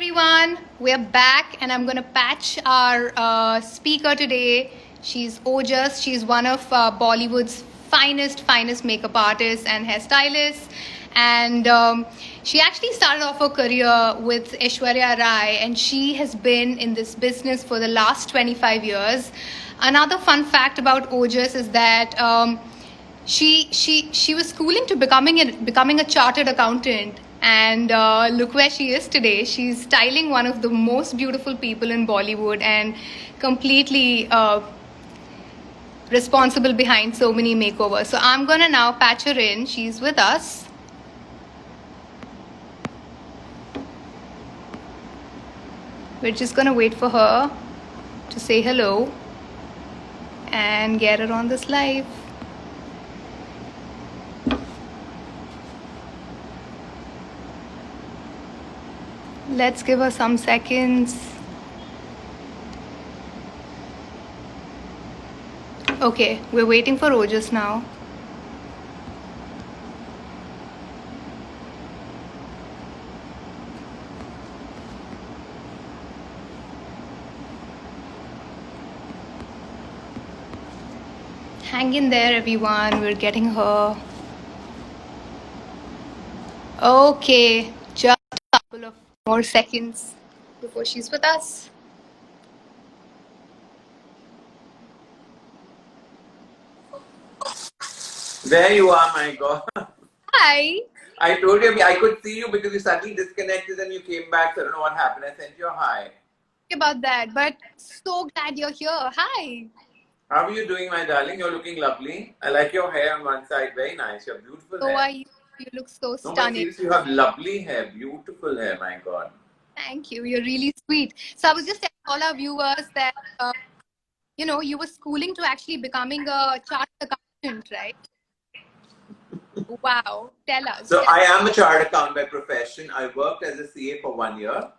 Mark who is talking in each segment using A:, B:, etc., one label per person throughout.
A: everyone, we're back and I'm going to patch our speaker today. She's Ojas. She's one of Bollywood's finest makeup artists and hairstylists. And she actually started off her career with Aishwarya Rai, and she has been in this business for the last 25 years. Another fun fact about Ojas is that she was schooling to becoming a chartered accountant, and look where she is today. She's styling one of the most beautiful people in Bollywood and completely responsible behind so many makeovers. So I'm gonna now patch her in. She's with us. We're just gonna wait for her to say hello and get her on this live. Let's give her some seconds. Okay, we're waiting for Ojas now. Hang in there, everyone. We're getting her. Okay, just a couple of more seconds before she's with us.
B: There you are, my God.
A: Hi.
B: I told you I could see you because you suddenly disconnected and you came back. So I don't know what happened. I sent you a hi.
A: Sorry about that, but so glad you're here. Hi.
B: How are you doing, my darling? You're looking lovely. I like your hair on one side. Very nice. You have beautiful
A: So
B: hair.
A: are you? You look so
B: No, but
A: stunning.
B: seriously, you have lovely hair. Beautiful hair, my God.
A: Thank you. You're really sweet. So I was just telling all our viewers that, you were schooling to actually becoming a chartered accountant, right? Wow. Tell us.
B: So I am a chartered accountant by profession. I worked as a CA for 1 year.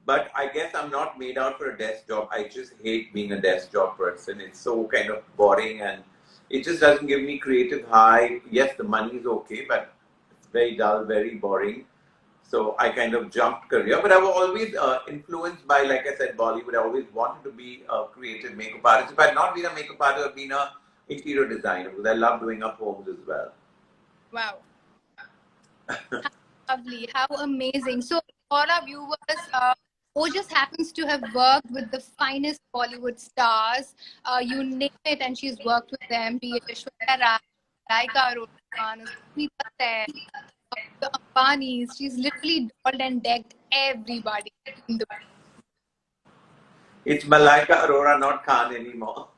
B: But I guess I'm not made out for a desk job. I just hate being a desk job person. It's so kind of boring and it just doesn't give me creative high. Yes, the money is okay, but it's very dull, very boring. So I kind of jumped career. But I was always influenced by, like I said, Bollywood. I always wanted to be a creative makeup artist. If I had not been a makeup artist, I've been an interior designer because I love doing up homes as well.
A: Wow. How lovely. How amazing. So all our viewers, Ojas happens to have worked with the finest Bollywood stars. You name it, and she's worked with them, be it Aishwarya Rai, Laika Arora, Smita Sen, the Ambanis. She's literally dolled and decked everybody in the
B: It's Malaika Arora, not Khan anymore.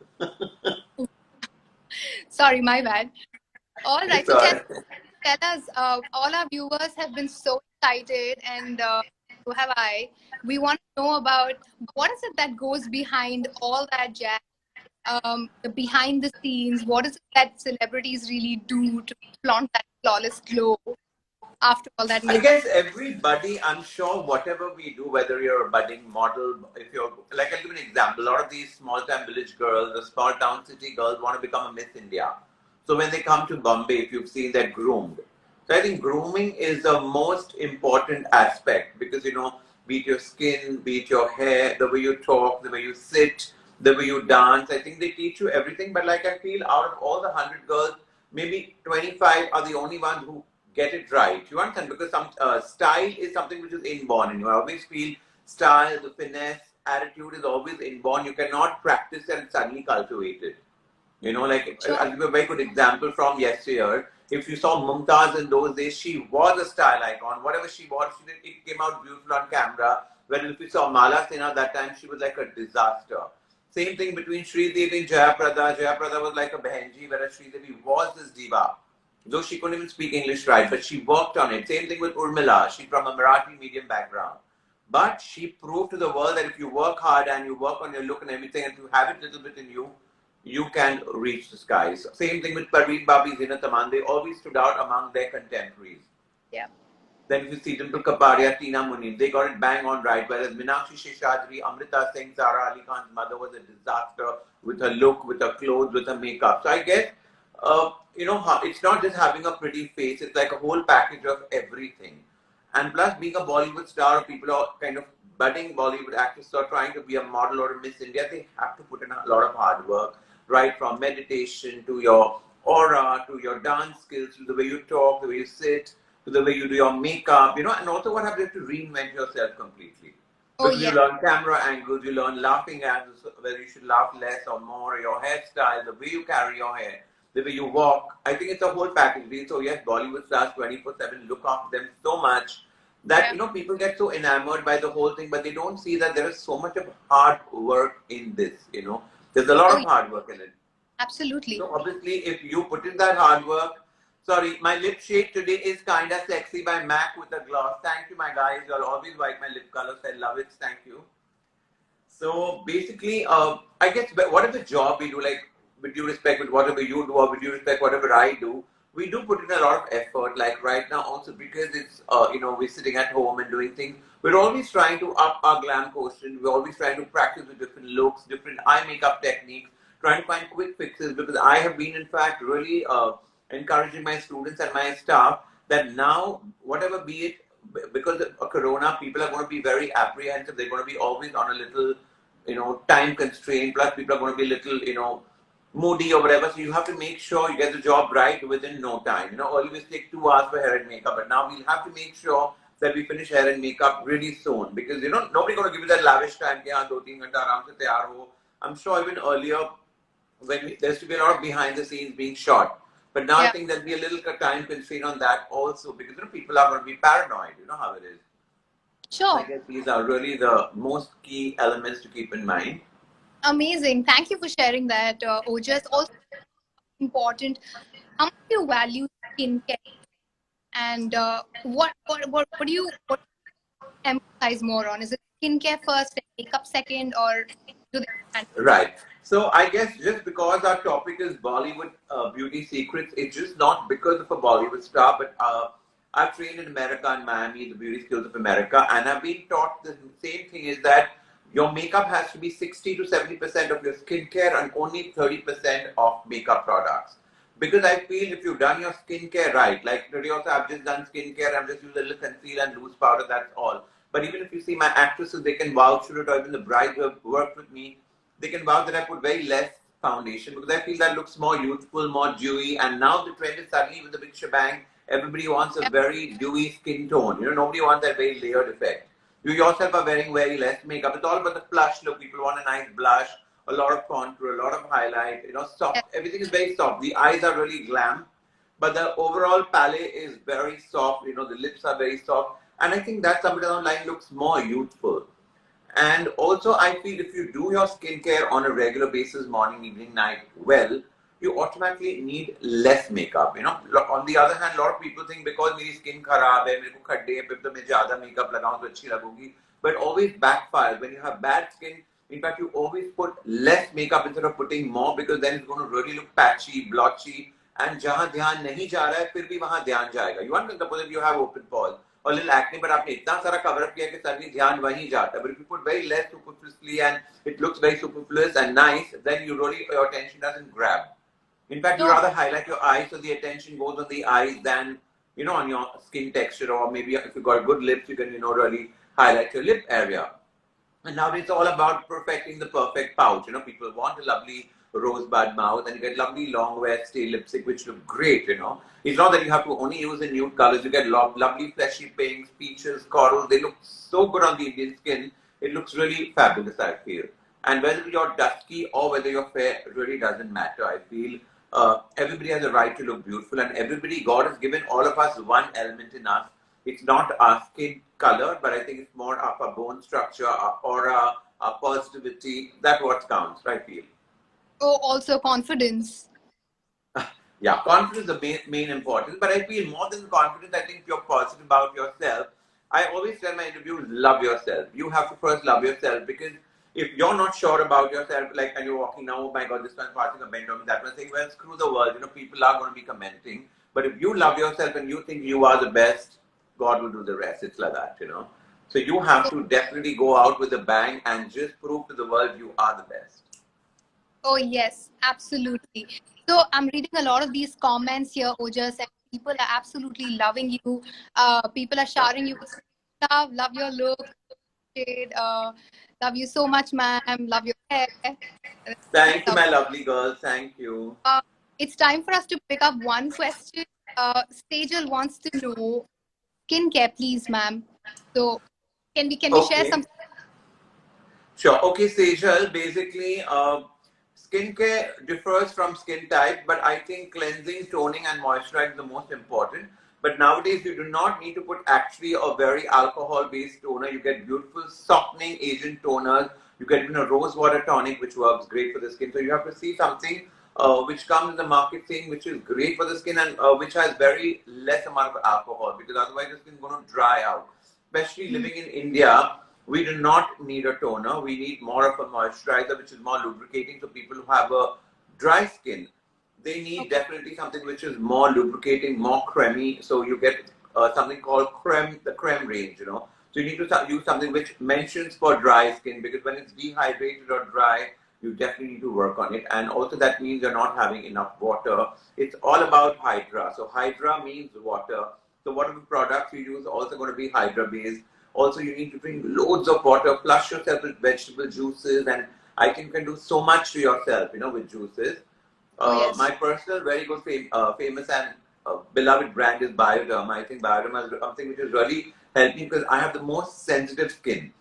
A: Sorry, my bad. All right.
B: It's
A: So
B: all right.
A: tell us, all our viewers have been so excited, and so have I. We want to know about what is it that goes behind all that jazz, the behind the scenes. What is it that celebrities really do to flaunt that flawless glow after all that
B: I
A: makeup?
B: guess everybody, I'm sure whatever we do, whether you're a budding model, if you're, like I'll give an example, a lot of these small town village girls, the small town city girls want to become a Miss India. So when they come to Bombay, if you've seen, they're groomed. So I think grooming is the most important aspect because, be it your skin, be it your hair, the way you talk, the way you sit, the way you dance. I think they teach you everything. But like I feel out of all the 100 girls, maybe 25 are the only ones who get it right. You understand? Because some style is something which is inborn in you. I always feel style, the finesse, attitude is always inborn. You cannot practice and suddenly cultivate it.
A: Sure.
B: I'll give you a very good example from yesteryear. If you saw Mumtaz in those days, she was a style icon. Whatever she wore, it came out beautiful on camera. Whereas if you saw Mala Sinha that time, she was like a disaster. Same thing between Sridevi and Jayaprada. Jayaprada was like a Behenji, whereas Sridevi was this diva. Though she couldn't even speak English right, but she worked on it. Same thing with Urmila. She's from a Marathi medium background. But she proved to the world that if you work hard and you work on your look and everything, and if you have it a little bit in you, you can reach the skies. Same thing with Parveen Babi, Zina Taman. They always stood out among their contemporaries.
A: Yeah.
B: Then if you see Dimple Kapadia, Tina Munin, they got it bang on right. Whereas Meenakshi Sheshadri, Amrita Singh, Zara Ali Khan's mother was a disaster with her look, with her clothes, with her makeup. So I guess, it's not just having a pretty face. It's like a whole package of everything. And plus being a Bollywood star, people are kind of budding Bollywood actors are trying to be a model or a Miss India, they have to put in a lot of hard work, right from meditation to your aura, to your dance skills, to the way you talk, the way you sit, to the way you do your makeup, and also what happens to reinvent yourself completely.
A: Oh,
B: Because you
A: yeah.
B: learn camera angles, you learn laughing angles, whether you should laugh less or more, your hairstyle, the way you carry your hair, the way you walk. I think it's a whole package. So yes, Bollywood stars 24/7 look after them so much that
A: Yeah.
B: people get so enamored by the whole thing, but they don't see that there is so much of hard work in this. There's a lot
A: Oh,
B: of
A: yeah.
B: hard work in it.
A: Absolutely.
B: So obviously, if you put in that hard work, sorry, my lip shade today is kinda sexy by MAC with a gloss. Thank you, my guys. You'll always like my lip colors. I love it. Thank you. So basically, I guess whatever job we do, like with due respect, with whatever you do, or with due respect, whatever I do, we do put in a lot of effort. Like right now, also because it's we're sitting at home and doing things. We're always trying to up our glam quotient. We're always trying to practice with different looks, different eye makeup techniques, trying to find quick fixes. Because I have been, in fact, really encouraging my students and my staff that now, whatever be it, because of Corona, people are going to be very apprehensive. They're going to be always on a little, time constraint. Plus, people are going to be a little, moody or whatever. So you have to make sure you get the job right within no time. Earlier we take 2 hours for hair and makeup, but now we'll have to make sure that we finish hair and makeup really soon because nobody's going to give you that lavish time. कि हाँ 2-3 घंटा आराम से तैयार हो. I'm sure even earlier there used to be a lot of behind the scenes being shot. But now I
A: Yeah.
B: think there'll be a little time constraint on that also because people are going to be paranoid. You know how it is. So I
A: Sure.
B: guess these are really the most key elements to keep in mind.
A: Amazing. Thank you for sharing that, Ojas. Also important. How much do you value skincare, and what do you emphasize more on? Is it skincare first and makeup second, or do they go hand in hand?
B: Right. So I guess just because our topic is Bollywood beauty secrets, it's just not because of a Bollywood star, but I've trained in America and Miami, the Beauty Skills of America, and I've been taught the same thing is that your makeup has to be 60 to 70% of your skincare and only 30% of makeup products. Because I feel if you've done your skincare right, like today also I've just done skincare, I'm just using a little concealer and loose powder, that's all. But even if you see my actresses, they can vouch for it, or even the brides who have worked with me, they can vouch that I put very less foundation because I feel that looks more youthful, more dewy. And now the trend is suddenly with the big shebang, everybody wants a
A: Yeah.
B: very dewy skin tone. Nobody wants that very layered effect. You yourself are wearing very less makeup. It's all about the flush look. People want a nice blush, a lot of contour, a lot of highlight.
A: Yeah.
B: Soft. Everything is very soft. The eyes are really glam, but the overall palette is very soft. The lips are very soft, and I think that somebody down the line looks more youthful. And also, I feel if you do your skincare on a regular basis, morning, evening, night, well, you automatically need less makeup. On the other hand, a lot of people think because my skin kharab hai, mere ko khadde hai, phir to main zyada makeup lagaun to achhi lagugi. But always backfires. When you have bad skin, in fact, you always put less makeup instead of putting more because then it's going to really look patchy, blotchy. And जहाँ ध्यान नहीं जा रहा है फिर भी वहाँ ध्यान जाएगा. You understand? Suppose if you have open pores or little acne, but आपने इतना सारा cover up किया कि सभी ध्यान वहीं जाता है. But if you put very less superficially and it looks very superfluous and nice, then your attention doesn't grab. In fact, you
A: So
B: rather highlight your eyes so the attention goes on the eyes than on your skin texture, or maybe if you got good lips, you can really highlight your lip area. And now it's all about perfecting the perfect pouch. People want a lovely rosebud mouth and you get lovely long wear stay lipstick, which look great. It's not that you have to only use the nude colors. You get lovely fleshy pinks, peaches, corals. They look so good on the Indian skin. It looks really fabulous, I feel. And whether you're dusky or whether you're fair, it really doesn't matter. I feel everybody has a right to look beautiful, and everybody, God has given all of us one element in us. It's not our skin color, but I think it's more of our bone structure, our aura, our positivity. That's what counts, I feel.
A: oh, also confidence.
B: Yeah, confidence is the main important, but I feel more than confidence, I think you're positive about yourself. I always tell my interviews, love yourself. You have to first love yourself because if you're not sure about yourself, like when you're walking now, oh my God, this one's passing a bend on me, that one's saying, well, screw the world. People are going to be commenting. But if you love yourself and you think you are the best, God will do the rest. It's like that. So you have to definitely go out with a bang and just prove to the world you are the best.
A: Oh, yes, absolutely. So I'm reading a lot of these comments here, Ojas, and people are absolutely loving you. People are showering you with love your look. appreciate. Love you so much, ma'am. Love your hair.
B: Thank you, my lovely girls. Thank you.
A: Uh, it's time for us to pick up one question. Sejal wants to know skincare, please, ma'am. So can we share
B: Okay.
A: some?
B: Sure. Okay, Sejal, basically, skincare differs from skin type, but I think cleansing, toning, and moisturizing is the most important. But nowadays, you do not need to put actually a very alcohol-based toner. You get beautiful softening agent toners. You get rose water tonic, which works great for the skin. So you have to see something which comes in the market saying which is great for the skin and which has very less amount of alcohol, because otherwise the skin is going to dry out. Especially living in India, we do not need a toner. We need more of a moisturizer, which is more lubricating. So people who have a dry skin, they need
A: Okay.
B: definitely something which is more lubricating, more creamy. So you get something called creme, the creme range, So you need to use something which mentions for dry skin, because when it's dehydrated or dry, you definitely need to work on it. And also that means you're not having enough water. It's all about Hydra. So Hydra means water. So whatever products you use also going to be Hydra based. Also, you need to drink loads of water, flush yourself with vegetable juices, and I think you can do so much to yourself, with juices.
A: Oh yes.
B: My personal very good famous and beloved brand is Bioderma. I think Bioderma is something which is really helped me because I have the most sensitive skin.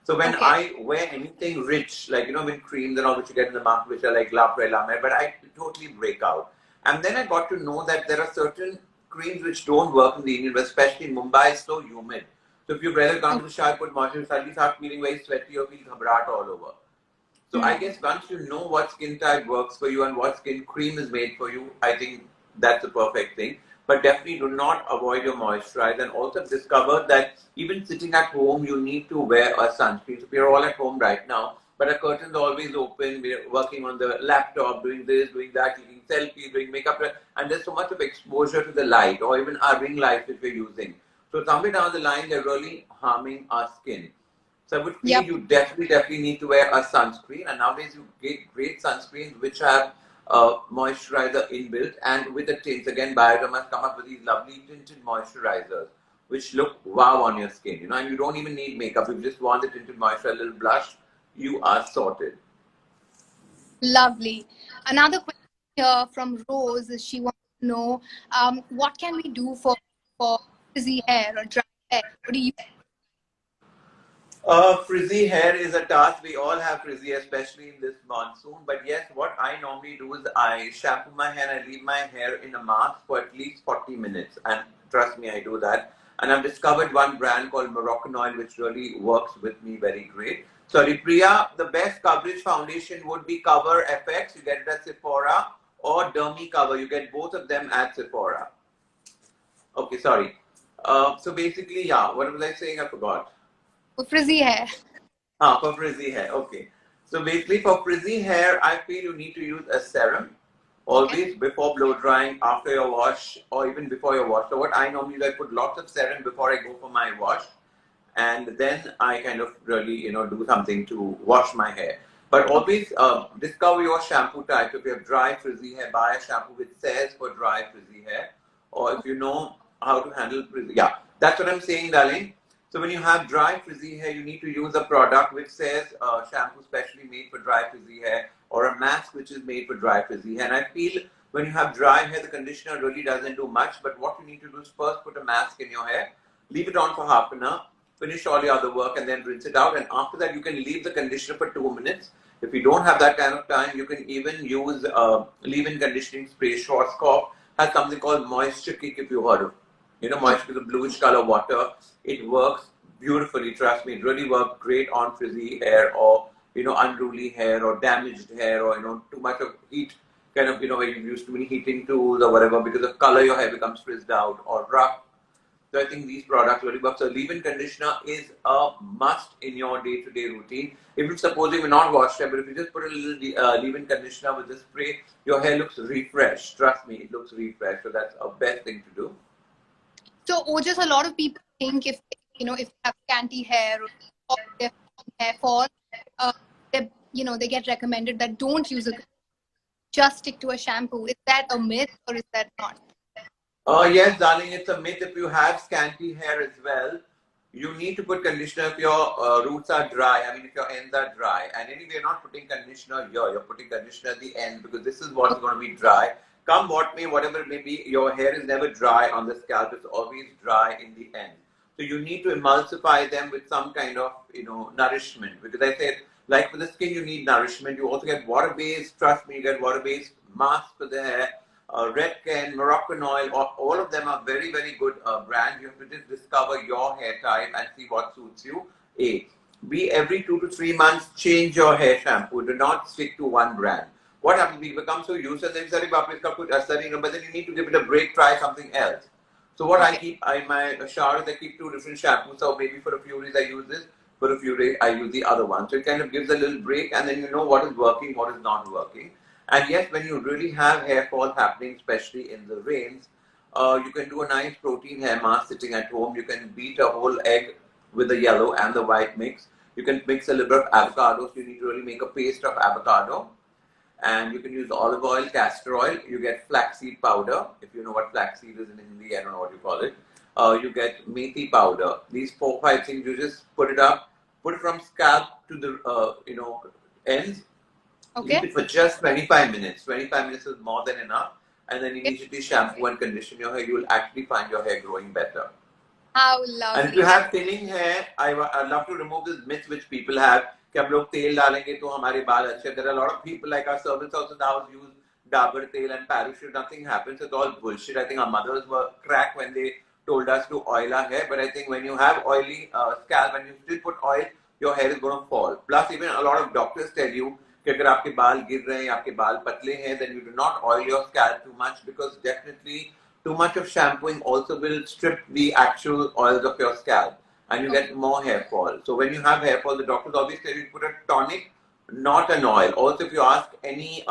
B: So when
A: Okay.
B: I wear anything rich, like with creams and all which you get in the market, which are like La Prela, but I totally break out. And then I got to know that there are certain creams which don't work in the Indian, especially in Mumbai is so humid. So if you've rather gone to
A: Okay.
B: the shower, put moisture, suddenly start feeling very sweaty or feel ghabrat all over. So I
A: Hmm.
B: guess once you know what skin type works for you and what skin cream is made for you, I think that's the perfect thing. But definitely do not avoid your moisturizer. And also discover that even sitting at home, you need to wear a sunscreen. So we are all at home right now, but our curtains are always open. We're working on the laptop, doing this, doing that, taking selfies, doing makeup, and there's so much of exposure to the light, or even our ring lights which we're using. So somewhere down the line, they're really harming our skin. So I would feel
A: Yep.
B: you definitely need to wear a sunscreen. And nowadays you get great sunscreens which have moisturizer inbuilt and with the tints. Again, Bioderma has come up with these lovely tinted moisturizers which look wow on your skin. And you don't even need makeup. If you just want the tinted moisturizer, a little blush, you are sorted.
A: Lovely. Another question here from Rose is she wants to know what can we do for frizzy hair or dry hair? What do you?
B: Frizzy hair is a task. We all have frizzy, especially in this monsoon. But yes, what I normally do is I shampoo my hair and I leave my hair in a mask for at least 40 minutes. And trust me, I do that. And I've discovered one brand called Moroccan Oil, which really works with me very great. Sorry, Priya, the best coverage foundation would be Cover FX. You get it at Sephora, or Dermy Cover. You get both of them at Sephora. Okay, sorry. So basically, yeah, what was I saying? I forgot.
A: For frizzy hair.
B: For frizzy hair. Okay. So basically, for frizzy hair, I feel you need to use a serum
A: Okay.
B: always before blow drying, after your wash, or even before your wash. So what I normally do, I put lots of serum before I go for my wash, and then I kind of really, do something to wash my hair. But
A: Okay.
B: always discover your shampoo type. If you have dry frizzy hair, buy a shampoo which says for dry frizzy hair, or if you know how to handle frizzy. Yeah, that's what I'm saying, darling. So when you have dry frizzy hair, you need to use a product which says shampoo specially made for dry frizzy hair, or a mask which is made for dry frizzy hair. And I feel when you have dry hair, the conditioner really doesn't do much. But what you need to do is first put a mask in your hair, leave it on for half an hour, finish all your other work, and then rinse it out. And after that, you can leave the conditioner for 2 minutes. If you don't have that kind of time, you can even use leave-in conditioning spray. Schwarzkopf has something called Moisture Kick, if you heard of.
A: Okay.
B: Moisture is a bluish color water. It works beautifully. Trust me, it really works great on frizzy hair, or unruly hair, or damaged hair, or too much of heat. Kind of where you've used too many heating tools or whatever, because of color your hair becomes frizzed out or rough. So I think these products really work. So leave-in conditioner is a must in your day-to-day routine. If supposing you're not washed hair, but if you just put a little leave-in conditioner with the spray, your hair looks refreshed. Trust me, it looks refreshed. So that's a best thing to do.
A: So, just a lot of people think if if they have scanty hair or their hair fall, uh, they get recommended that don't use a just stick to a shampoo. Is that a myth or is that not?
B: Yes, darling, it's a myth if you have scanty hair as well. you need to put conditioner if your roots are dry. I mean, if your ends are dry. And anyway, you're not putting conditioner here. You're putting conditioner at the end because this is what's going to be dry. Come what may, whatever it may be, your hair is never dry on the scalp. It's always dry in the end. So you need to emulsify them with some kind of, nourishment. Because I said, like for the skin, you need nourishment. You also get water-based. Trust me, you get water-based mask for the hair. Red Can, Moroccan Oil, all of them are very, very good brands. You have to just discover your hair type and see what suits you. A. B. Every 2 to 3 months, change your hair shampoo. Do not stick to one brand. What happens? We become so used and then, but then you need to give it a break, try something else. So what I keep in my shower is I keep 2 different shampoos. So maybe for a few days I use this, for a few days I use the other one. So it kind of gives a little break and then you know what is working, what is not working. And yes, when you really have hair fall happening, especially in the rains, you can do a nice protein hair mask sitting at home. You can beat a whole egg with the yellow and the white mix. You can mix a little bit of avocado. So you need to really make a paste of avocado. And you can use olive oil, castor oil. You get flaxseed powder. If you know what flaxseed is in Hindi, I don't know what you call it. You get methi powder. These 4 5 things, you just put it up, put it from scalp to the ends.
A: Okay.
B: Leave it for just 25 minutes. 25 minutes is more than enough. And then immediately shampoo and condition your hair. You will actually find your hair growing better.
A: How lovely.
B: And if you have thinning hair, I love to remove this myth which people have कि हम लोग तेल डालेंगे तो हमारे बाल अच्छे. There are a lot of people like our servants also now use dabur tail and parachute. Nothing happens. It's all bullshit. I think our mothers were crack when they told us to oil our hair. But I think when you have oily scalp and you still put oil, your hair is going to fall. Plus, even a lot of doctors tell you कि अगर आपके बाल गिर रहे हैं, आपके बाल पतले हैं, then you do not oil your scalp too much because definitely too much of shampooing also will strip the actual oils of your scalp and you get more hair fall. So when you have hair fall, the doctors always tell you to put a tonic, not an oil. Also, if you ask any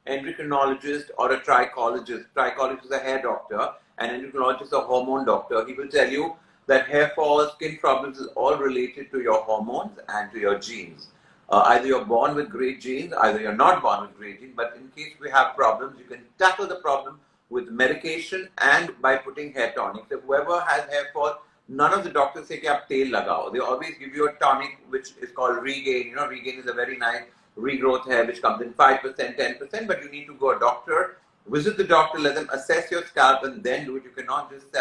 B: endocrinologist or a trichologist is a hair doctor, and endocrinologist is a hormone doctor, he will tell you that hair fall, skin problems is all related to your hormones and to your genes. Either you're born with great genes, either you're not born with great genes, but in case we have problems, you can tackle the problem with medication and by putting hair tonic. So whoever has hair fall, none of the doctors say कि आप तेल लगाओ. They always give you a tonic which is called Regain. You know, Regain is a very nice regrowth hair which comes in 5%, 10%, but you need to go a doctor, visit the doctor, let them assess your scalp and then do it. You cannot just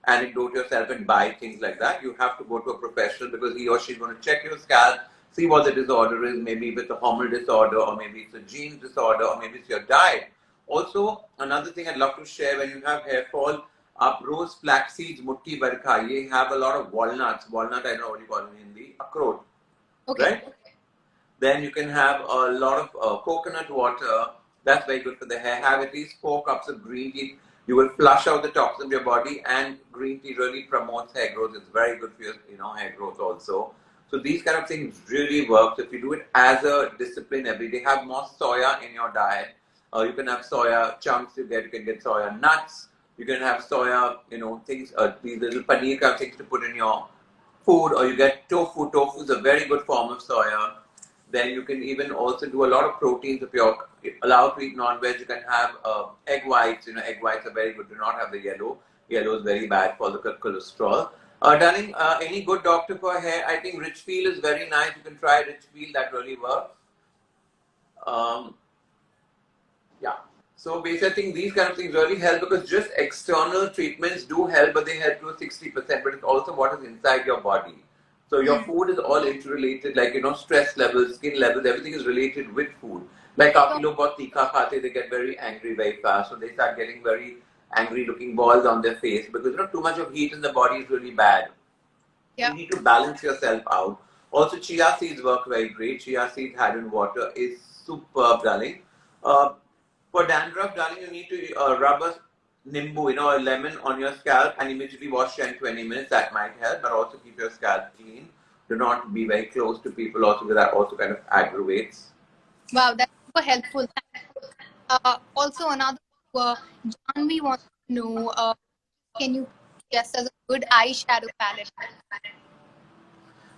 B: anecdote yourself and buy things like that. You have to go to a professional because he or she is going to check your scalp, see what the disorder is. Maybe it's a hormonal disorder, or maybe it's a gene disorder, or maybe it's your diet. Also, another thing I'd love to share, when you have hair fall, up rose flax seeds, mutti bhar khaiye. Have a lot of walnuts. Walnut, I know what you call it in Hindi. Akhroat. Okay. Right? Then you can have a lot of coconut water. That's very good for the hair. Have at least 4 cups of green tea. You will flush out the toxins of your body, and green tea really promotes hair growth. It's very good for your hair growth also. So these kind of things really work. So if you do it as a discipline every day, have more soya in your diet. You can have soya chunks. You can get soya nuts. You can have soya, things, these little paneer kind of things to put in your food, or you get tofu. Tofu is a very good form of soya. Then you can even also do a lot of proteins. If you're allowed to eat non-veg, you can have egg whites. Egg whites are very good. Do not have the yellow. Yellow is very bad for the cholesterol. Darling, any good doctor for hair? I think Richfield is very nice. You can try Richfield. That really works. Yeah. So basically, I think these kind of things really help because just external treatments do help, but they help to 60%. But it's also what is inside your body. So your food is all interrelated, like stress levels, skin levels, everything is related with food. Like काफी लोग बहुत तीखा खाते, they get very angry very fast, so they start getting very angry-looking balls on their face because too much of heat in the body is really bad. Yeah. You need to balance yourself out. Also, chia seeds work very great. Chia seeds had in water is superb, darling. For dandruff, darling, you need to rub a nimbu, a lemon on your scalp and immediately wash 10-20 minutes. That might help, but also keep your scalp clean. Do not be very close to people also because that also kind of aggravates.
A: Wow, that's super helpful. Also, another Janvi wants to know, can you suggest us a good eyeshadow palette?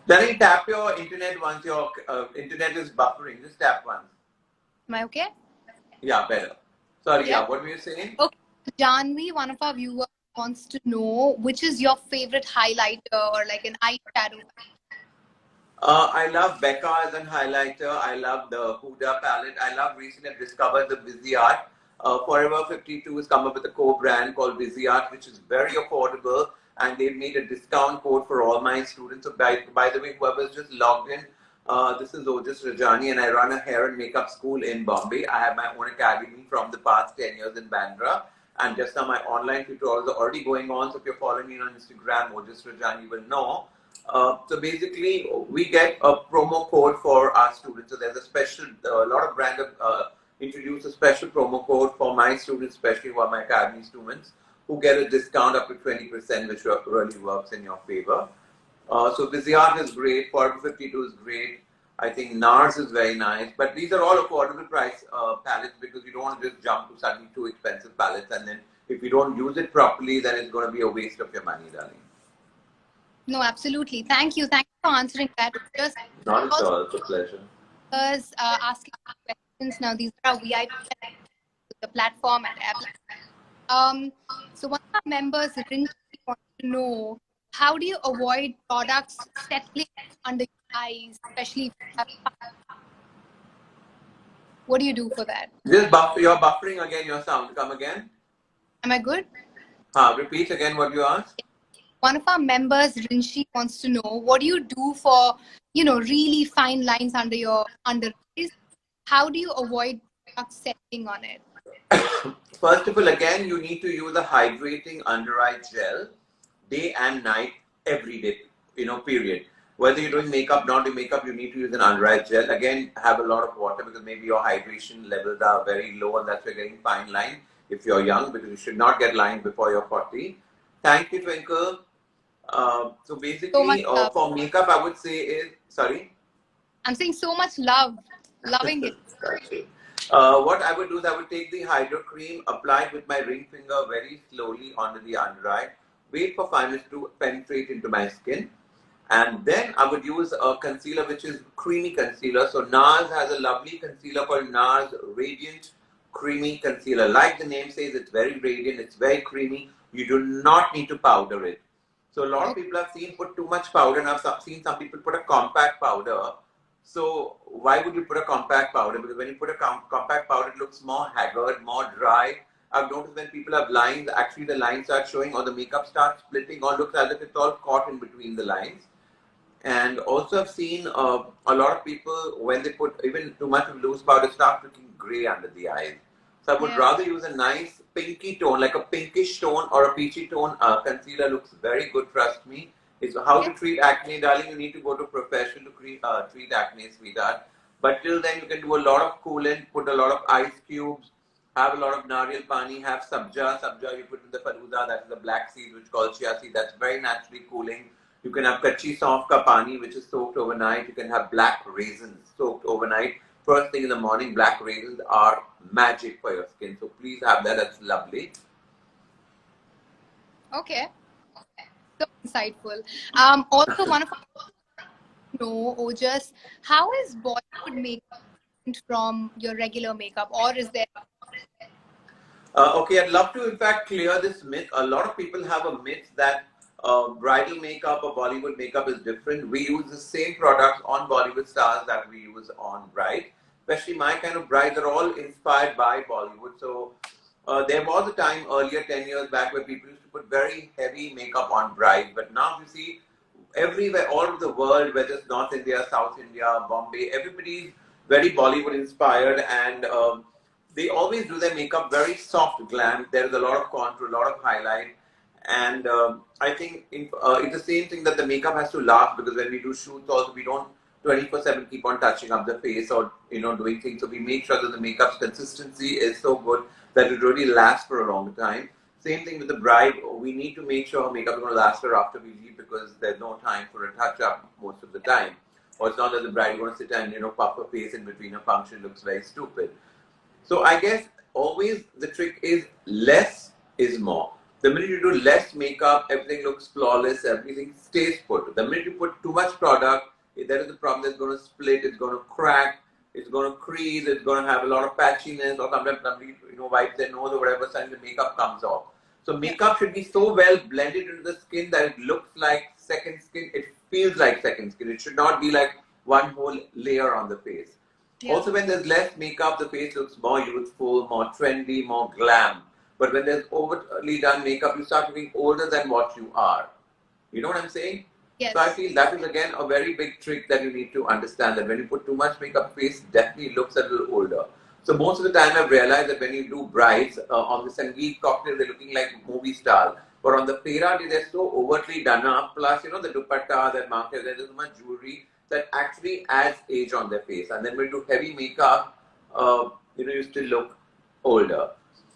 B: Darling, tap your internet once your internet is buffering. Just tap once.
A: Am I okay?
B: Yeah, better. Sorry, yeah. What were you saying?
A: Okay. Janvi, one of our viewers, wants to know which is your favorite highlighter or like an eyeshadow.
B: I love Becca as a highlighter. I love the Huda palette. I love recently I've discovered the Busy Art. Forever 52 has come up with a co-brand called Busy Art, which is very affordable, and they've made a discount code for all my students. So by the way, whoever's just logged in, this is Ojas Rajani, and I run a hair and makeup school in Bombay. I have my own academy from the past 10 years in Bandra, and just now my online tutorials are already going on. So if you're following me on Instagram, Ojas Rajani, you will know. So basically, we get a promo code for our students. So there's a special, a lot of brands have introduced a special promo code for my students, especially who are my academy students, who get a discount up to 20%, which really works in your favor. So Viziart is great, Forever 52 is great. I think Nars is very nice, but these are all affordable price palettes because you don't want to just jump to suddenly too expensive palettes, and then if you don't use it properly, then it's going to be a waste of your money, darling.
A: No, absolutely. Thank you. Thank you for answering that. Just
B: not at all. It's a pleasure.
A: Asking questions now. These are our VIP the platform at Airblack. So one of our members, Rinki, wants to know how do you avoid products settling under your eyes, especially if you have. What do you do for that?
B: Just you're buffering again. Your sound. Come again.
A: Am I good?
B: Repeat again what you asked.
A: One of our members, Rinshi, wants to know what do you do for, really fine lines under your under eyes? How do you avoid settling on it?
B: First of all, again, you need to use a hydrating under eye gel day and night every day, period. Whether you're doing makeup, not doing makeup, you need to use an under eye gel. Again, have a lot of water because maybe your hydration levels are very low and that's why you're getting fine line if you're young, because you should not get lines before you're 40. Thank you, Twinkle. So basically, for makeup, I would say is, sorry?
A: I'm saying so much love. Loving it.
B: What I would do is I would take the hydro cream, apply it with my ring finger very slowly onto the under eye, wait for 5 minutes to penetrate into my skin, and then I would use a concealer which is creamy concealer. So Nars has a lovely concealer called Nars Radiant Creamy Concealer. Like the name says, it's very radiant, it's very creamy. You do not need to powder it. So a lot of people have seen put too much powder, and I've seen some people put a compact powder. So why would you put a compact powder? Because when you put a compact powder, it looks more haggard, more dry. I've noticed when people have lines, actually the lines start showing or the makeup starts splitting or looks as if it's all caught in between the lines. And also I've seen a lot of people, when they put even too much of loose powder, start looking grey under the eyes. So I would rather use a nice pinky tone, like a pinkish tone or a peachy tone. Concealer looks very good, trust me. It's how to treat acne, darling. You need to go to a professional to treat acne, sweetheart. But till then, you can do a lot of coolant, put a lot of ice cubes, have a lot of nariyal pani, have sabja. Sabja you put in the faluda, that's the black seed, which is called chia seed. That's very naturally cooling. You can have kachi saunf ka pani, which is soaked overnight. You can have black raisins soaked overnight. First thing in the morning, black raisins are magic for your skin. So please have that. That's lovely.
A: Okay. So insightful. Also, one of Ojas, how is Bollywood makeup from your regular makeup, or is there?
B: Okay, I'd love to in fact clear this myth. A lot of people have a myth that bridal makeup or Bollywood makeup is different. We use the same products on Bollywood stars that we use on bride. Especially my kind of brides are all inspired by Bollywood. So there was a time earlier, 10 years back, where people used to put very heavy makeup on brides. But now you see everywhere, all over the world, whether it's North India, South India, Bombay, everybody's very Bollywood inspired, and they always do their makeup very soft glam. There is a lot of contour, a lot of highlight. And I think it's the same thing that the makeup has to last, because when we do shoots also, we don't 24/7 keep on touching up the face or doing things. So we make sure that the makeup's consistency is so good that it really lasts for a long time. Same thing with the bride. We need to make sure her makeup is going to last her after we leave, because there's no time for a touch up most of the time. Or it's not that the bride is going to sit and puff her face in between a function. It looks very stupid. So I guess always the trick is less is more. The minute you do less makeup, everything looks flawless, everything stays put. The minute you put too much product, there is a problem that's going to split, it's going to crack, it's going to crease, it's going to have a lot of patchiness, or sometimes somebody wipes their nose or whatever, suddenly the makeup comes off. So makeup should be so well blended into the skin that it looks like second skin. It feels like second skin. It should not be like one whole layer on the face.
A: Yeah.
B: Also, when there's less makeup, the face looks more youthful, more trendy, more glam. But when there's overly done makeup, you start looking older than what you are. You know what I'm saying?
A: Yes.
B: So I feel that is again a very big trick that you need to understand, that when you put too much makeup, face definitely looks a little older. So most of the time I've realized that when you do brides on the Sangeet cocktail, they're looking like movie stars. But on the Pera, they're so overtly done up. Plus, you know, the dupatta, that market, there's so much jewelry that actually adds age on their face. And then when you do heavy makeup, you know, you still look older.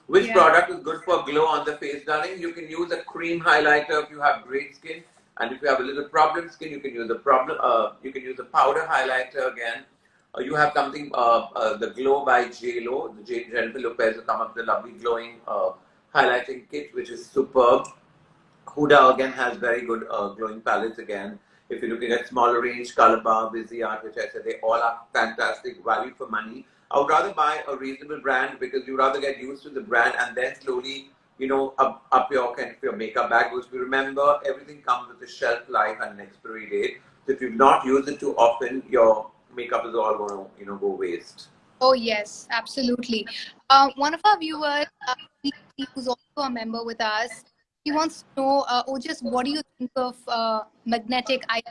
B: Which product is good for glow on the face, darling? You can use a cream highlighter if you have great skin, and if you have a little problem skin, you can use a powder highlighter again. You have something, the Glow by JLo. Jennifer Lopez will come up with a lovely glowing highlighting kit, which is superb. Huda again has very good glowing palettes again. If you're looking at smaller range, Colour, Frizzy Art, which I said, they all are fantastic value for money. I would rather buy a reasonable brand because you rather get used to the brand and then slowly, you know, up your kind of your makeup bag. Because if you remember, everything comes with a shelf life and an expiry date. So if you've not used it too often, your makeup is all going to, you know, go waste.
A: Oh yes, absolutely. One of our viewers, who's also a member with us, he wants to know, Ojas, what do you think of magnetic eye?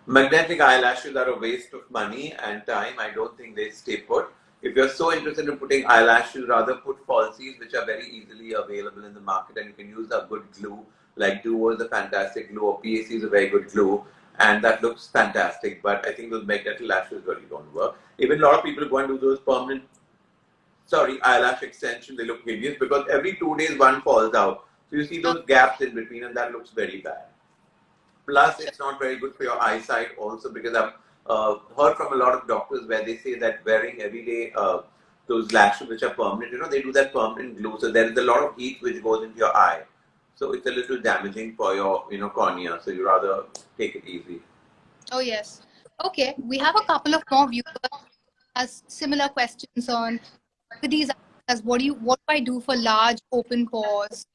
B: Magnetic eyelashes are a waste of money and time. I don't think they stay put. If you're so interested in putting eyelashes, rather put falsies, which are very easily available in the market, and you can use a good glue. Like Duo is a fantastic glue, or PAC is a very good glue, and that looks fantastic. But I think those magnetic lashes really don't work. Even a lot of people go and do those permanent, eyelash extensions. They look hideous because every 2 days one falls out. So you see those gaps in between, and that looks very bad. Plus, it's not very good for your eyesight also, because I've heard from a lot of doctors where they say that wearing every day those lashes which are permanent, you know, they do that permanent glue. So there is a lot of heat which goes into your eye. So it's a little damaging for your, you know, cornea. So you rather take it easy.
A: Oh yes. Okay, we have a couple of more viewers as similar questions on these. As what do I do for large open pores?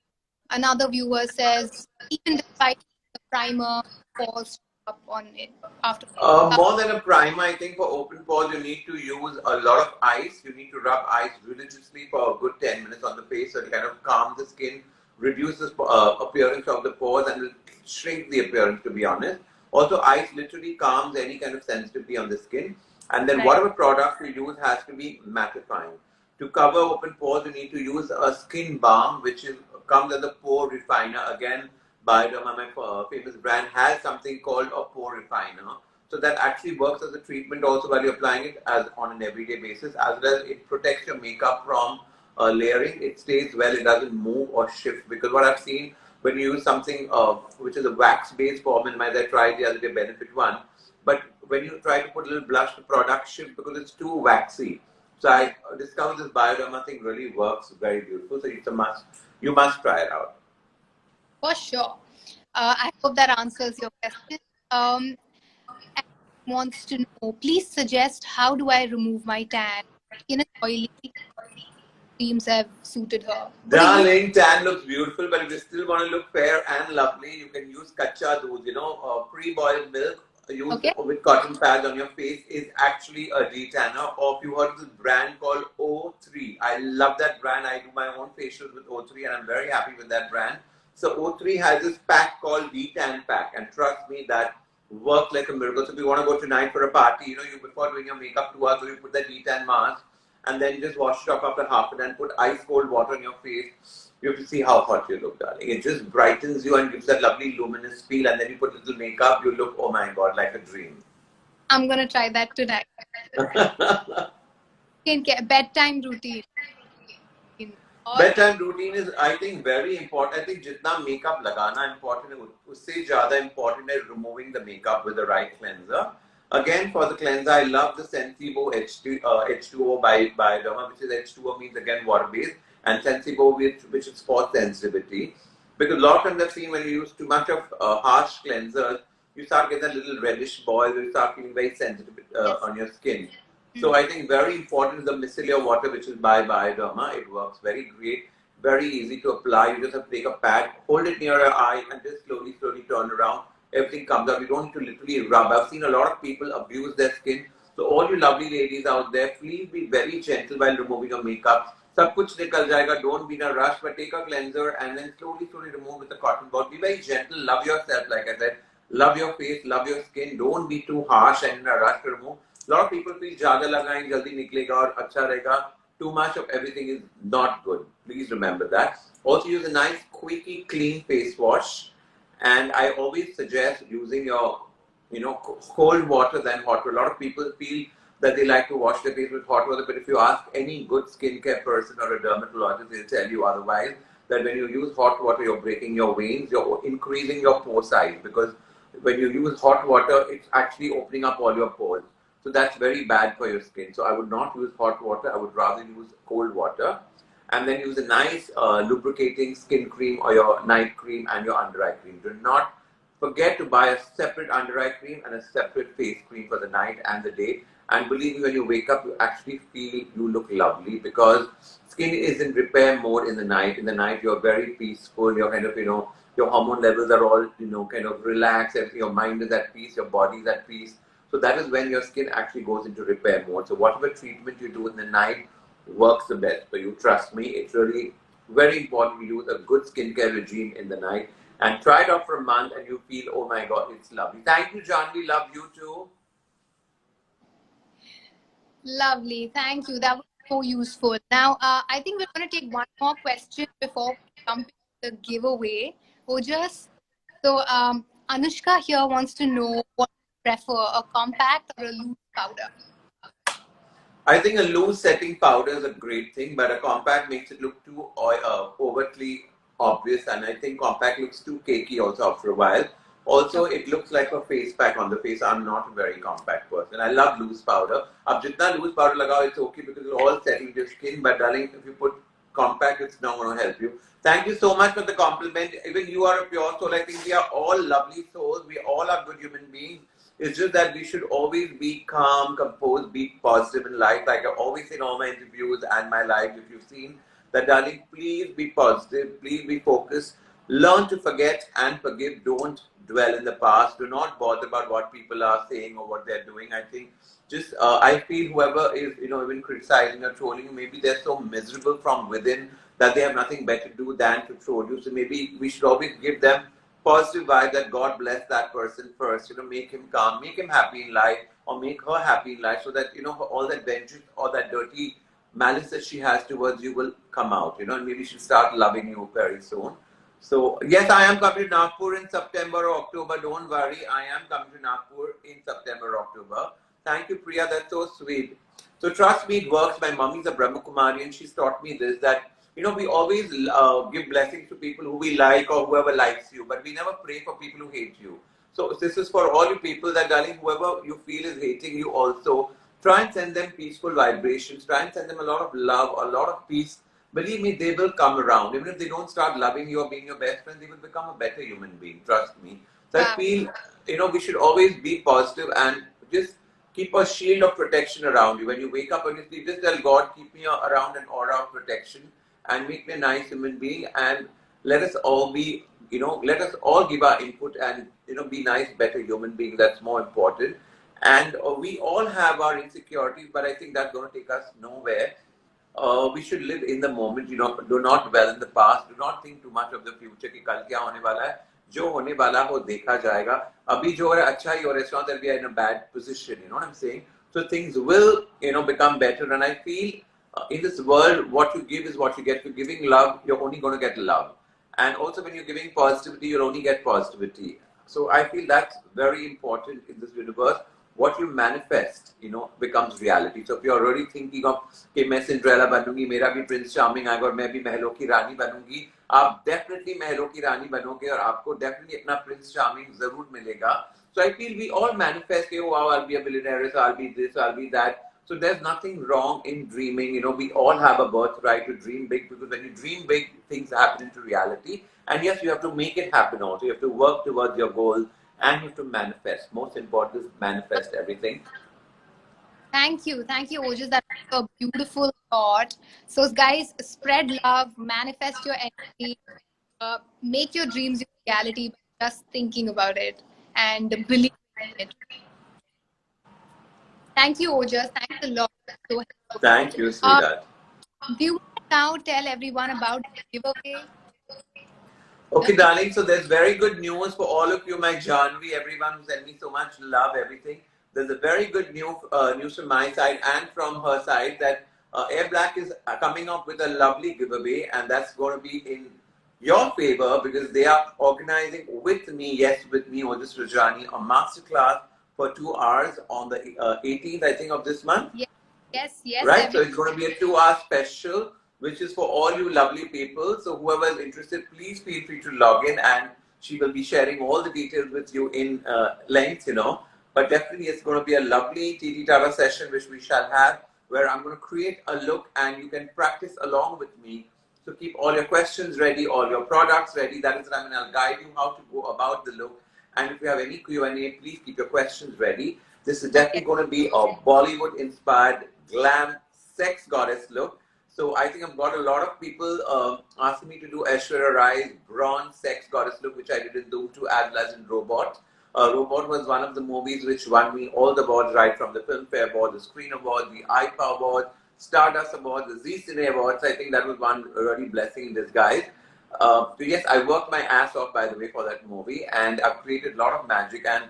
A: Another viewer says, even despite the primer, pores up on it after.
B: More than a primer, I think for open pores, you need to use a lot of ice. You need to rub ice religiously for a good 10 minutes on the face, so it kind of calms the skin, reduces appearance of the pores, and will shrink the appearance, to be honest. Also, ice literally calms any kind of sensitivity on the skin. And then whatever product you use has to be mattifying. To cover open pores, you need to use a skin balm, which comes as a pore refiner. Again, Bioderma, my famous brand, has something called a pore refiner. So that actually works as a treatment also while you're applying it as on an everyday basis, as well as it protects your makeup from layering. It stays well, it doesn't move or shift. Because what I've seen, when you use something which is a wax-based form, and I tried the other day, Benefit One, but when you try to put a little blush, the product shifts because it's too waxy. So I discovered this Bioderma thing really works very beautiful. So it's a must. You must try it out.
A: For sure. I hope that answers your question. Wants to know, please suggest how do I remove my tan? Skin is oily. Creams have suited her.
B: Darling, tan looks beautiful, but if you still want to look fair and lovely, you can use kacha doodh, you know, pre-boiled milk used with cotton pads on your face is actually a detanner. Or if you heard of this brand called O3, I love that brand. I do my own facials with O3 and I'm very happy with that brand. So O3 has this pack called Detan Pack, and trust me, that works like a miracle. So if you want to go tonight for a party, you know, you before doing your makeup 2 hours, you put that Detan mask, and then you just wash it off after half an hour and put ice cold water on your face. You have to see how hot you look, darling. It just brightens you and gives that lovely luminous feel, and then you put a little makeup, you look, oh my god, like a dream.
A: I'm gonna try that tonight. Bedtime routine.
B: Bedtime routine is, I think, very important. I think jitna makeup lagana important hai, usse zyada important is removing the makeup with the right cleanser. Again, for the cleanser, I love the Sensibo H2O by Bioderma, which is H2O means again water based, and Sensibo which is for sensitivity. Because a lot of times I've seen when you use too much of harsh cleansers, you start getting a little reddish boils, you start feeling very sensitive on your skin. So I think very important is the Micellar Water, which is by Bioderma. It works very great. very easy to apply. You just have to take a pad, hold it near your eye, and just slowly, slowly turn around. Everything comes out. You don't need to literally rub. I've seen a lot of people abuse their skin. So all you lovely ladies out there, please be very gentle while removing your makeup. सब कुछ निकल जाएगा. Don't be in a rush, but take a cleanser and then slowly, slowly remove with a cotton bud. Be very gentle. Love yourself, like I said. Love your face, love your skin. Don't be too harsh and in a rush to remove. A lot of people feel ज़्यादा लगाएं जल्दी निकलेगा और अच्छा रहेगा. Too much of everything is not good. Please remember that. Also use a nice, squeaky, clean face wash. And I always suggest using your, cold water than hot water. A lot of people feel that they like to wash their face with hot water, but if you ask any good skincare person or a dermatologist, they'll tell you otherwise, that when you use hot water, you're breaking your veins, you're increasing your pore size, because when you use hot water, it's actually opening up all your pores. So that's very bad for your skin. So I would not use hot water. I would rather use cold water. And then use a nice lubricating skin cream or your night cream and your under eye cream. Do not forget to buy a separate under eye cream and a separate face cream for the night and the day. And believe me, when you wake up, you actually feel you look lovely, because skin is in repair mode in the night. In the night, you're very peaceful. You're kind of, your hormone levels are all, kind of relaxed. Your mind is at peace. Your body is at peace. So that is when your skin actually goes into repair mode. So whatever treatment you do in the night works the best for you. Trust me, it's really very important to use a good skincare regime in the night. And try it out for a month and you feel, oh my God, it's lovely. Thank you, Janvi. Love you too.
A: Lovely. Thank you. That was so useful. Now, I think we're going to take one more question before we jump into the giveaway. Ojas, so Anushka here wants to know what you prefer, a compact or a loose powder?
B: I think a loose setting powder is a great thing, but a compact makes it look too overtly obvious, and I think compact looks too cakey also after a while. Also, it looks like a face pack on the face. I'm not a very compact person. I love loose powder. Ab jitna loose powder lagao, it's okay because it's all setting to your skin, but darling, if you put compact, it's not going to help you. Thank you so much for the compliment. Even you are a pure soul. I think we are all lovely souls. We all are good human beings. It's just that we should always be calm, composed, be positive in life. Like I always say in all my interviews and my life, if you've seen that, darling, please be positive, please be focused. Learn to forget and forgive. Don't dwell in the past. Do not bother about what people are saying or what they're doing. I think just I feel whoever is even criticizing or trolling you, maybe they're so miserable from within that they have nothing better to do than to troll you. So maybe we should always give them positive vibe that God bless that person first, make him calm, make him happy in life, or make her happy in life, so that, all that vengeance or that dirty malice that she has towards you will come out, and maybe she'll start loving you very soon. So, yes, I am coming to Nagpur in September or October. Don't worry, I am coming to Nagpur in September or October. Thank you, Priya, that's so sweet. So, trust me, it works. My mom is a Brahma Kumari, and she's taught me this, that we always give blessings to people who we like or whoever likes you, but we never pray for people who hate you. So this is for all you people that, darling, whoever you feel is hating you also, try and send them peaceful vibrations, try and send them a lot of love, a lot of peace. Believe me, they will come around. Even if they don't start loving you or being your best friend, they will become a better human being. Trust me. So I feel, we should always be positive and just keep a shield of protection around you. When you wake up and you sleep, just tell God, keep me around an aura of protection and make me a nice human being, and let us all be, let us all give our input and, be nice, better human beings. That's more important. And we all have our insecurities, but I think that's going to take us nowhere. We should live in the moment, do not dwell in the past, do not think too much of the future कि कल क्या होने वाला है, जो होने वाला हो देखा जाएगा, अभी जो है अच्छा ही हो रहा है, it's not that we are in a bad position, you know what I'm saying? So things will, become better, and I feel in this world, what you give is what you get. If you're giving love, you're only going to get love. And also when you're giving positivity, you'll only get positivity. So I feel that's very important in this universe. What you manifest, becomes reality. So if you're already thinking of कि मैं Cinderella बनूंगी, मेरा भी Prince charming आएगा और मैं भी महलों की रानी बनूंगी, आप definitely महलों की रानी बनोगे और आपको definitely अपना प्रिंस चार्मिंग जरूर मिलेगा. So I feel we all manifest, oh wow, I'll be a billionaire, so I'll be this, I'll be that. So there's nothing wrong in dreaming. We all have a birthright to dream big, because when you dream big, things happen into reality. And yes, you have to make it happen also. You have to work towards your goal and you have to manifest. Most important is manifest everything.
A: Thank you, Ojas. That a beautiful thought. So, guys, spread love, manifest your energy, make your dreams your reality by just thinking about it and believe in it. Thank you, Ojas. Thanks a lot. So helpful.
B: Thank you,
A: Uh,
B: sweetheart.
A: do you want to now tell everyone about the giveaway?
B: Okay, darling. So there's very good news for all of you, my Janvi, everyone who sent me so much love, everything. There's a very good news from my side and from her side that Airblack is coming up with a lovely giveaway, and that's going to be in your favor because they are organizing with me, yes, with me, Ojas Rajani, a masterclass for 2 hours on the 18th, I think, of this month.
A: Yes, yes, yes.
B: Right? So it's going to be a 2 hour special, which is for all you lovely people. So whoever is interested, please feel free to log in, and she will be sharing all the details with you in length, you know. But definitely it's going to be a lovely TT Tara session, which we shall have, where I'm going to create a look and you can practice along with me. So keep all your questions ready, all your products ready. That is what I'll guide you how to go about the look. And if you have any Q&A, please keep your questions ready. This is definitely going to be a Bollywood-inspired glam sex goddess look. So I think I've got a lot of people asking me to do Aishwarya Rai's bronze sex goddess look, which I did in Doom 2 as well as in Robot. Robot was one of the movies which won me all the awards, right from the Filmfare Award, the Screen Award, the IPA Award, Stardust Award, the Z Cine Awards. I think that was one really blessing in disguise. So yes, I worked my ass off, by the way, for that movie, and I've created a lot of magic. And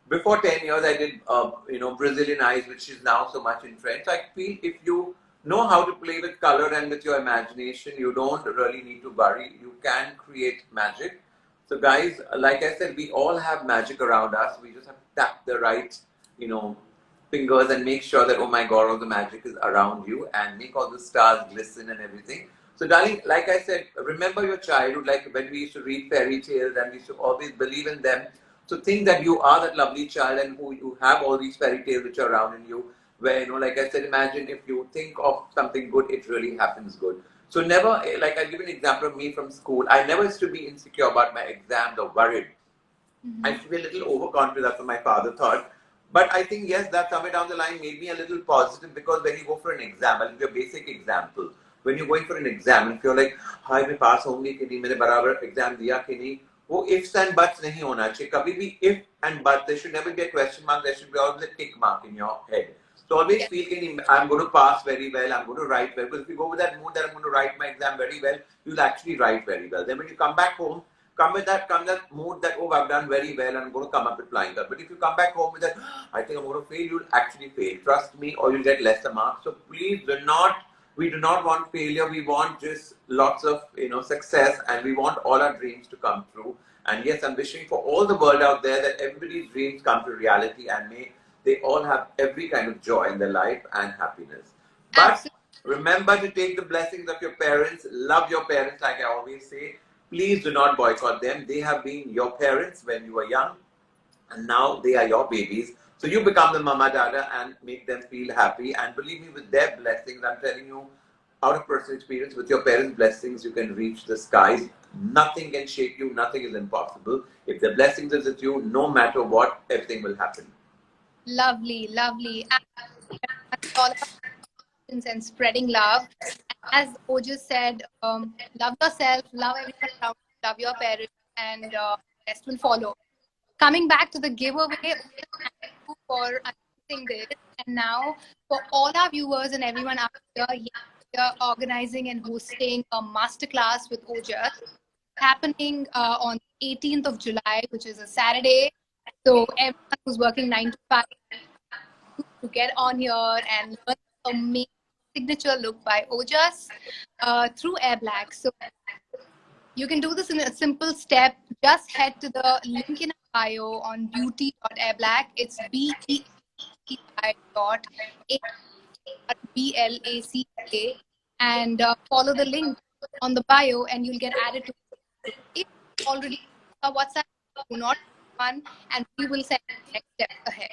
B: before 10 years, I did, Brazilian eyes, which is now so much in trend. So I feel if you know how to play with color and with your imagination, you don't really need to worry. You can create magic. So guys, like I said, we all have magic around us. We just have to tap the right, you know, fingers and make sure that, oh my God, all the magic is around you and make all the stars glisten and everything. So darling, like I said, remember your childhood, like when we used to read fairy tales and we used to always believe in them. So think that you are that lovely child and who you have all these fairy tales which are around in you. Where, you know, like I said, imagine if you think of something good, it really happens good. So never, like I'll give you an example of me from school. I never used to be insecure about my exams or worried. I used to be a little overconfident, that's what my father thought. But I think, yes, that somewhere down the line made me a little positive because when you go for an exam, I'll give you a basic example. When you're going for an exam, if you're like, hi, मैं pass होंगी कि नहीं, मैंने बराबर exam दिया कि नहीं, वो ifs and buts नहीं होना चाहिए. कभी भी if and but, there should never be a question mark, there should be always a tick mark in your head. So always feel कि I'm going to pass very well, I'm going to write well. Because if you go with that mood that I'm going to write my exam very well, you'll actually write very well. Then when you come back home, come with that mood that, oh, I've done very well and I'm going to come up with flying colors. But if you come back home with that, I think I'm going to fail, you'll actually fail. Trust me, or you'll get lesser marks. So please we do not want failure. We want just lots of, success, and we want all our dreams to come true. And yes, I'm wishing for all the world out there that everybody's dreams come to reality and may they all have every kind of joy in their life and happiness. But remember to take the blessings of your parents. Love your parents, like I always say. Please do not boycott them. They have been your parents when you were young, and now they are your babies. So you become the mama dada and make them feel happy. And believe me, with their blessings, I'm telling you, out of personal experience, with your parents' blessings, you can reach the skies. Nothing can shake you. Nothing is impossible. If the blessings is with you, no matter what, everything will happen.
A: Lovely, lovely. And it's all about and spreading love. As Ojas said, love yourself, love everyone around you, love your parents, and the rest will follow. Coming back to the giveaway, thank you for announcing this. And now, for all our viewers and everyone out here, yes, we are organizing and hosting a masterclass with Ojas happening on 18th of July, which is a Saturday. So everyone who's working 9 to 5 to get on here and learn amazing signature look by Ojas through Airblack. So you can do this in a simple step. Just head to the link in our bio on beauty.airblack. It's BEI.BLACK, and follow the link on the bio and you'll get added to the group. If you already have a WhatsApp, do not one, and we will send you the next step ahead.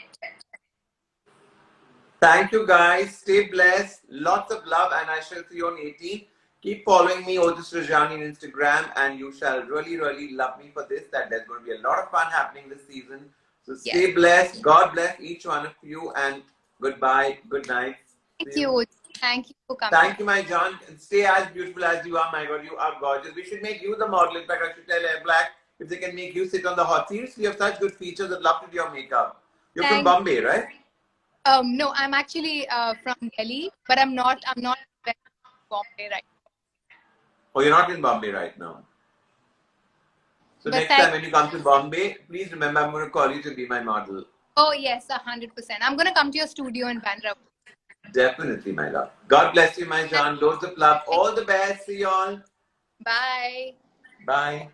B: Thank you guys. Stay blessed. Lots of love, and I shall see you on 18th. Keep following me, Ojas Rajani, on Instagram, and you shall really, really love me for this. That there's going to be a lot of fun happening this season. So stay blessed. God bless each one of you, and goodbye. Good night.
A: Thank you. Thank you for coming.
B: Thank you, my John. Stay as beautiful as you are, my God. You are gorgeous. We should make you the model. In fact, I should tell Airblack if they can make you sit on the hot seat. You have such good features. I'd love to do your makeup. You're from Bombay, right?
A: No, I'm actually from Delhi, but I'm not in Bombay right now.
B: Oh, you're not in Bombay right now. So
A: but
B: next time when you come to Bombay, please remember I'm going to call you to be my model.
A: Oh yes, 100%. I'm going to come to your studio in Bandra.
B: Definitely, my love. God bless you, my John. Loads of love. All the best. See you all.
A: Bye.
B: Bye.